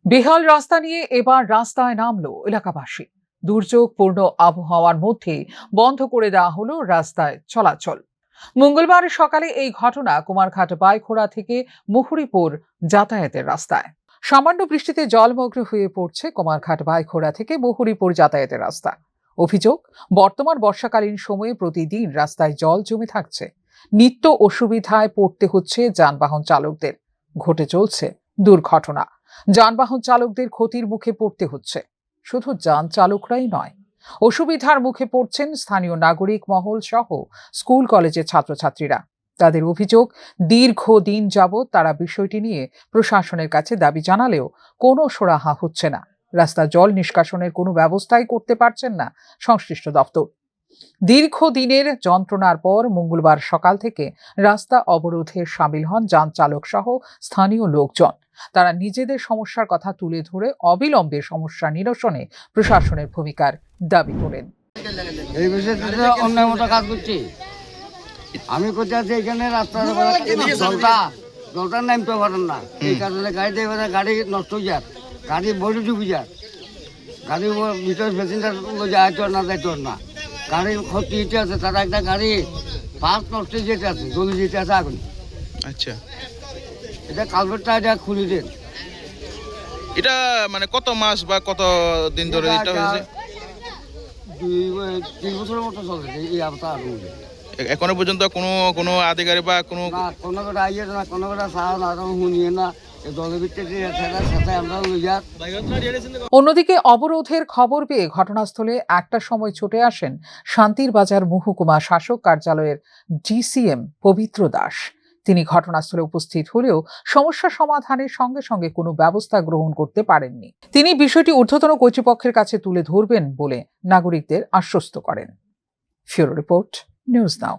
বেহাল রাস্তা নিয়ে এবার রাস্তায় নামলো এলাকাবাসী। দুর্যোগপূর্ণ আবহাওয়ার মধ্যে বন্ধ করে দেওয়া হলো রাস্তায় চলাচল। মঙ্গলবার সকালে এই ঘটনা কুমারঘাট বাইখোড়া থেকে মুহুরীপুর যাতায়াতের রাস্তায়। সামান্য বৃষ্টিতে জলমগ্ন হয়ে পড়ছে কুমারঘাট বাইখোড়া থেকে মুহুরীপুর যাতায়াতের রাস্তা। অভিযোগ, বর্তমান বর্ষাকালীন সময়ে প্রতিদিন রাস্তায় জল জমে থাকছে। নিত্য অসুবিধায় পড়তে হচ্ছে যানবাহন চালকদের। ঘটে চলছে দুর্ঘটনা। যানবাহন চালকদের ক্ষতির মুখে পড়তে হচ্ছে। শুধু যান চালকরাই নয়, অসুবিধার মুখে পড়ছেন স্থানীয় নাগরিক মহল সহ স্কুল কলেজের ছাত্রছাত্রীরা। তাদের অভিযোগ, দীর্ঘদিন যাবৎ তারা বিষয়টি নিয়ে প্রশাসনের কাছে দাবি জানালেও কোনো সুরাহা হচ্ছে না। রাস্তা জল নিষ্কাশনের কোনো ব্যবস্থাই করতে পারছেন না সংশ্লিষ্ট দপ্তর। দীর্ঘদিনের যন্ত্রণার পর মঙ্গলবার সকাল থেকে রাস্তা অবরোধে সামিল হন যান চালক সহ স্থানীয় লোকজন। তারা নিজেদের সমস্যার কথা তুলে ধরে অবিলম্বে সমস্যা নিরসনে প্রশাসনের ভূমিকার দাবি করেন। এই বিষয়টা অন্য মতো কাজ করছি। আমি কোথায় আছি এখানে রাস্তার জলটা নামতে পারেন না, এই কারণে গাড়ি নষ্ট হয়ে যায়, গাড়ি বড়ি ডুবে যায়, গাড়ি ভিতরে প্যাসেঞ্জার যাইতো না যাইতো না, গাড়ির ক্ষতি যেতে আছে, তারা একটা গাড়ি পাঁচ নষ্ট যেতে আছে, জলি যেতে আছে আগুন। আচ্ছা, এটা কালভারটা এটা খুলে দেন। এটা মানে কত মাস বা কত দিন ধরে এটা হয়েছে? 2-3 বছরের মতো চলে এই অবস্থা। এখনো পর্যন্ত কোনো আধিকারিক বা কোনো করে আইয়ে না, কোনো করে সাহায্য না, শুনিয়ে না, জলের ভিতরে সাথে আমরা লই যা। অন্যদিকে অবরোধের খবর পেয়ে ঘটনাস্থলে একটা সময় ছুটে আসেন শান্তির বাজার মহকুমা শাসক কার্যালয়ের ডিসিএম পবিত্র দাস। তিনি ঘটনাস্থলে উপস্থিত হলেও সমস্যা সমাধানের সঙ্গে সঙ্গে কোনো ব্যবস্থা গ্রহণ করতে পারেননি। তিনি বিষয়টি ঊর্ধ্বতন কর্তৃপক্ষের কাছে তুলে ধরবেন বলে নাগরিকদের আশ্বস্ত করেন। ফিউরো রিপোর্ট, নিউজ নাও।